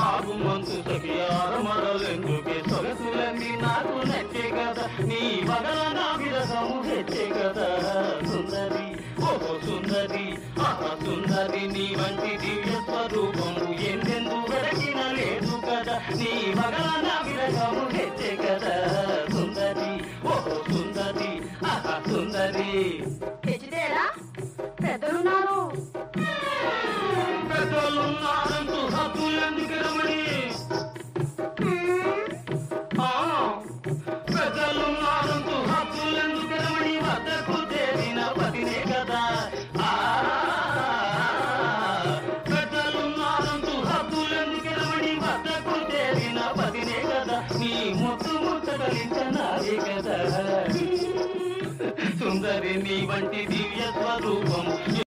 ఆగుమంతు సఖియార మరలెందుకే సొగసులన్నీ నాకు నచ్చే కదా నీ వగల నా విరసము తెచ్చే కదా సుందరి ఓహో సుందరి ఆహా సుందరి నీ వంటి దివ్య స్వరూపము ఎందెందు వెరచిన లేదు కదా నీ వగల నా విరసము తెచ్చే కదా సుందరి ఓహో సుందరి ఆహా సుందరి. తెచ్చితేరా పెద్దలున్నారు పెద్దలున్నారంటూ హద్దులెందుకు రమణి పెద్దలున్నారంటూ హద్దులెందుకు రమణి వద్దకు చేరిన పతినే కదా పెద్దలున్నారంటూ హద్దులెందుకు రమణి వద్దకు చేరిన పతినే కదా నీ ముత్తు ముచ్చటలించనావే కదా సుందరి నీ వంటి దివ్య స్వరూపము